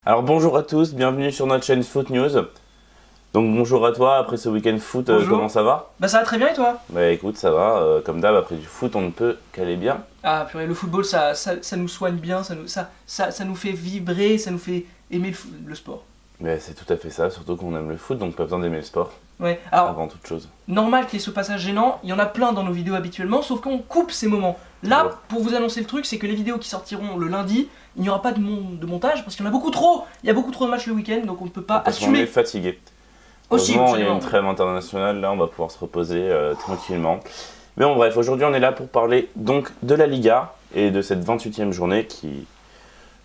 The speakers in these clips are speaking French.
Alors bonjour à tous, bienvenue sur notre chaîne Foot News. Donc bonjour à toi, après ce week-end foot, comment ça va? Bah ça va très bien et toi? Bah écoute, ça va, comme d'hab, après du foot on ne peut qu'aller bien. Ah purée, le football ça nous soigne bien, ça nous fait vibrer, ça nous fait aimer le sport. Mais c'est tout à fait ça, surtout qu'on aime le foot, donc pas besoin d'aimer le sport, Ouais, alors avant toute chose. normal qu'il y ait ce passage gênant, il y en a plein dans nos vidéos habituellement, sauf qu'on coupe ces moments. Là, Toujours. pour vous annoncer le truc, c'est que les vidéos qui sortiront le lundi, il n'y aura pas de montage parce qu'il y en a beaucoup trop. Il y a beaucoup trop de matchs le week-end, donc on ne peut pas Parce qu'on est assumer. fatigué. Aussi, Heureusement, il y a absolument. une trêve internationale, là on va pouvoir se reposer tranquillement. Mais bon bref, aujourd'hui on est là pour parler donc de la Liga et de cette 28e journée qui...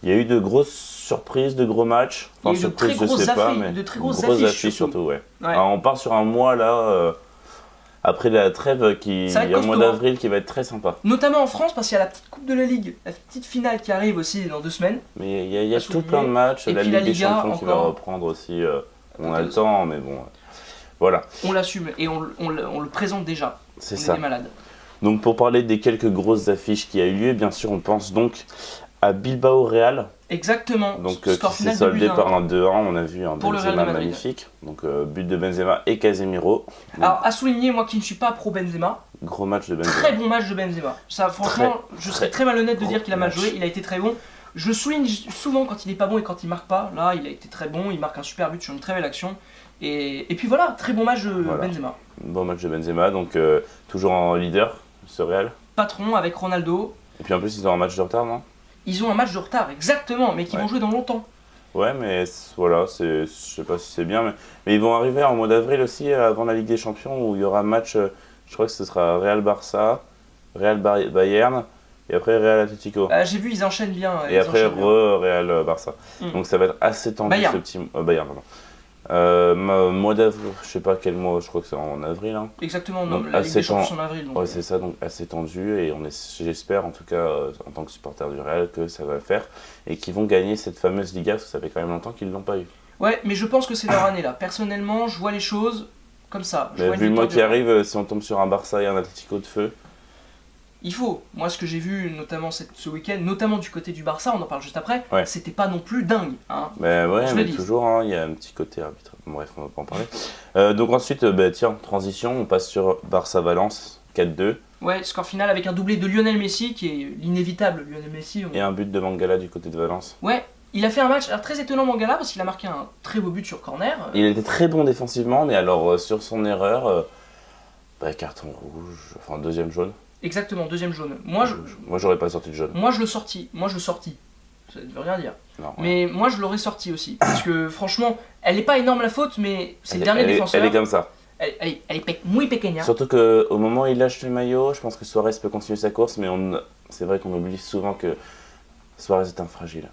Il y a eu de grosses surprises, de gros matchs. Il y a eu de surprises, très je grosses sais pas, affiches, mais de très grosses affiches, surtout, ouais. Ouais. Alors, on part sur un mois là, après la trêve, il y Ça va a être un mois costaud, hein. d'avril qui va être très sympa. Notamment en France parce qu'il y a la petite Coupe de la Ligue, la petite finale qui arrive aussi dans 2 semaines. Mais il y a À tout souligner. plein de matchs, Et la puis Ligue la des Liga, Champions qui va encore. reprendre aussi. On a Attends, le temps, mais bon, voilà, On l'assume et on le présente déjà. c'est On est ça. des malades. Donc pour parler des quelques grosses affiches qui a eu lieu, bien sûr, on pense donc à Bilbao Real, Exactement. donc Score qui s'est final de soldé but à par 1. un 2-1. On a vu un Pour le Real Benzema de Madrid. magnifique, donc but de Benzema et Casemiro. Alors à souligner, moi qui ne suis pas pro Benzema, Gros match de Benzema. très bon match de Benzema. Ça franchement, je serais très malhonnête de dire qu'il a mal joué, il a été très bon. Je souligne souvent quand il est pas bon et quand il marque pas. Là, il a été très bon, il marque un super but sur une très belle action. Et puis voilà, très bon match de Voilà. Benzema. Bon match de Benzema, donc toujours en leader, ce Real. Patron avec Ronaldo. Et puis en plus, ils ont un match de retard, non? Ils ont un match de retard, exactement, mais qui Ouais. vont jouer dans longtemps. Ouais, mais voilà, je sais pas si c'est bien, mais ils vont arriver en mois d'avril aussi, avant la Ligue des Champions, où il y aura un match, je crois que ce sera Real-Barça, Real-Bayern, et après Real-Atlético. J'ai vu, ils enchaînent bien. Et ils après enchaînent bien. Real-Barça. Mm. Donc ça va être assez tendu Bayern. ce petit... Bayern, pardon. Mois d'avril, je sais pas quel mois, je crois que c'est en avril. Hein. Exactement, non, Donc, la Ligue assez des Champions c'est en avril. Donc, Ouais, c'est ça, donc assez tendu, et j'espère en tout cas, en tant que supporter du Real, que ça va le faire, et qu'ils vont gagner cette fameuse Liga, parce que ça fait quand même longtemps qu'ils ne l'ont pas eu. Ouais, mais je pense que c'est leur année là. Personnellement, je vois les choses comme ça. Je Mais vois une vu le mois victoire qui du- arrive, si on tombe sur un Barça et un Atlético de feu, Il faut. Moi, ce que j'ai vu, notamment ce week-end, notamment du côté du Barça, on en parle juste après, Ouais. c'était pas non plus dingue. Hein. ben ouais, Je mais le dis. toujours, hein, il y a un petit côté arbitre. Bref, on va pas en parler. Donc ensuite, tiens, transition, on passe sur Barça-Valence, 4-2, Ouais, score final avec un doublé de Lionel Messi, qui est l'inévitable Lionel Messi. et un but de Mangala du côté de Valence. Ouais, il a fait un match alors, très étonnant, Mangala, parce qu'il a marqué un très beau but sur corner. Il était très bon défensivement, mais alors sur son erreur, carton rouge, enfin deuxième jaune. Exactement, deuxième jaune. Moi j'aurais pas sorti de jaune. Moi, je le sortis. Ça ne veut rien dire. Non, Mais moi, je l'aurais sorti aussi. Parce que franchement, elle est pas énorme la faute, mais c'est le elle, dernier elle est- défenseur. elle est comme ça. Elle est muy pequeña. Surtout qu'au moment où il lâche le maillot, je pense que Suarez peut continuer sa course, mais c'est vrai qu'on oublie souvent que Suarez est un fragile.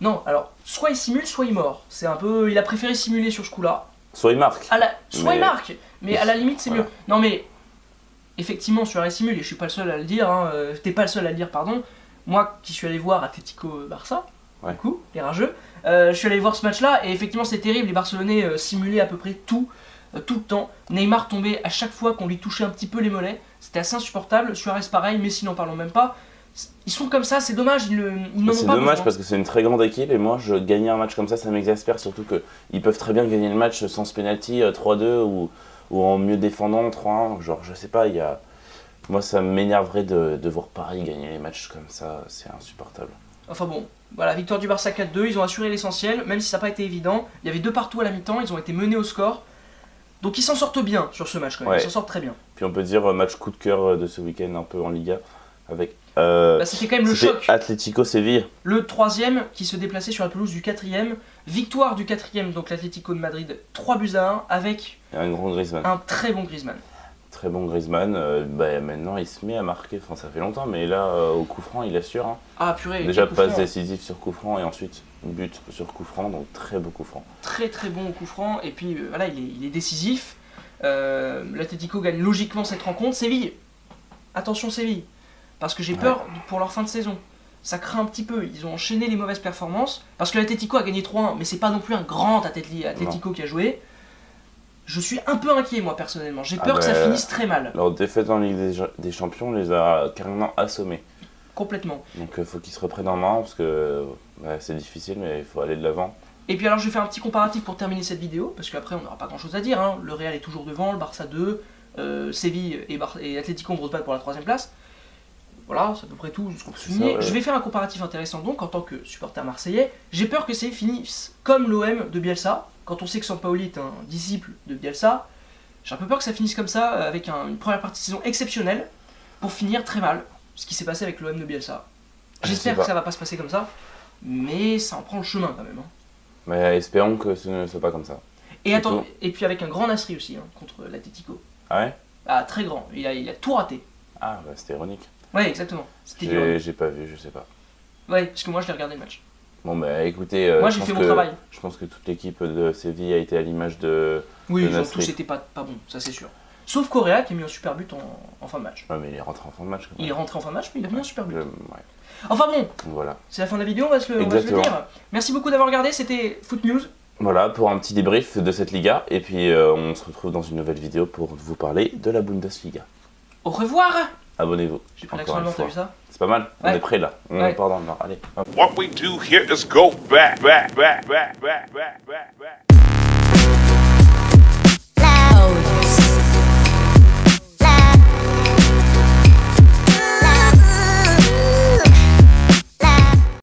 Non, alors, soit il simule, soit il mord. C'est un peu. Il a préféré simuler sur ce coup-là. Soit il marque. Soit Mais- il marque, mais à la limite, c'est Voilà. mieux. Non, mais. Effectivement, Suarez simule, et je suis pas le seul à le dire. Hein, t'es pas le seul à le dire, pardon. Moi, qui suis allé voir Atlético Barça, Ouais. du coup, les rageux, je suis allé voir ce match-là, et effectivement, c'est terrible. Les Barcelonais simulaient à peu près tout le temps. Neymar tombait à chaque fois qu'on lui touchait un petit peu les mollets. C'était assez insupportable. Suarez, pareil, Messi, n'en parlons même pas. Ils sont comme ça, c'est dommage, ils n'en ont C'est pas dommage besoin. parce que c'est une très grande équipe et moi, gagner un match comme ça m'exaspère. Surtout qu'ils peuvent très bien gagner le match sans ce penalty 3-2 ou en mieux défendant 3-1. Genre, je sais pas, moi ça m'énerverait de voir Paris gagner les matchs comme ça, c'est insupportable. Enfin bon, voilà, victoire du Barça 4-2, ils ont assuré l'essentiel, même si ça n'a pas été évident. Il y avait 2 partout à la mi-temps, ils ont été menés au score. Donc ils s'en sortent bien sur ce match quand même, Ouais. ils s'en sortent très bien. Puis on peut dire match coup de cœur de ce week-end un peu en Liga avec Bah, c'était quand même le c'était choc. Atlético Séville. Le 3ème qui se déplaçait sur la pelouse du 4ème. Victoire du 4ème, donc l'Atlético de Madrid, 3-1 avec Et un grand Griezmann. un très bon Griezmann. Très bon Griezmann. Maintenant il se met à marquer, enfin ça fait longtemps, mais là au coup franc il assure. Hein. Ah purée, Déjà quel coup passe franc. décisif sur coup franc et ensuite but sur coup franc, donc très beau coup franc. Très très bon au coup franc, et puis voilà, il est décisif. L'Atlético gagne logiquement cette rencontre. Séville, attention Séville, parce que j'ai peur pour leur fin de saison. Ça craint un petit peu, ils ont enchaîné les mauvaises performances, parce que l'Atlético a gagné 3-1, mais c'est pas non plus un grand Atlético qui a joué. Je suis un peu inquiet moi personnellement, j'ai peur que ça finisse très mal. Leur défaite en Ligue des Champions les a carrément assommés. complètement. Donc il faut qu'ils se reprennent en main parce que c'est difficile, mais il faut aller de l'avant. Et puis alors je vais faire un petit comparatif pour terminer cette vidéo, parce qu'après on n'aura pas grand chose à dire, hein. Le Real est toujours devant, le Barça 2, Séville et Atlético vont se battre pour la 3ème place. Voilà, c'est à peu près tout ce qu'on peut souligner. Je vais faire un comparatif intéressant donc en tant que supporter marseillais. J'ai peur que Séville finisse comme l'OM de Bielsa, quand on sait que Sampaoli est un disciple de Bielsa. J'ai un peu peur que ça finisse comme ça, avec une première partie de saison exceptionnelle, pour finir très mal, ce qui s'est passé avec l'OM de Bielsa. J'espère que ça va pas se passer comme ça, mais ça en prend le chemin quand même. Hein. Mais espérons que ce ne soit pas comme ça. Et attends, et puis avec un grand Nasri aussi, hein, contre l'Atlético. Ah ouais? Ah, très grand, il a tout raté. Ah, bah, c'était ironique. Ouais, exactement. J'ai pas vu, je sais pas. Ouais, parce que moi je l'ai regardé le match. Bon bah écoutez, moi j'ai fait mon travail. Je pense que toute l'équipe de Séville a été à l'image de Oui, de ils ont tous été pas bon, ça c'est sûr. Sauf Correa qui a mis un super but en fin de match. Ouais, mais il est rentré en fin de match. Quand même. Il est rentré en fin de match, mais il a mis un super but. Ouais. Enfin bon, voilà. C'est la fin de la vidéo, on va se le dire. Merci beaucoup d'avoir regardé, c'était Foot News. Voilà, pour un petit débrief de cette Liga. Et puis on se retrouve dans une nouvelle vidéo pour vous parler de la Bundesliga. Au revoir. Abonnez-vous. J'ai pris l'accent allemand, t'as vu ça? C'est pas mal, on est prêt là. Ouais. Pardon, non, allez. What we do here is go back. Loud.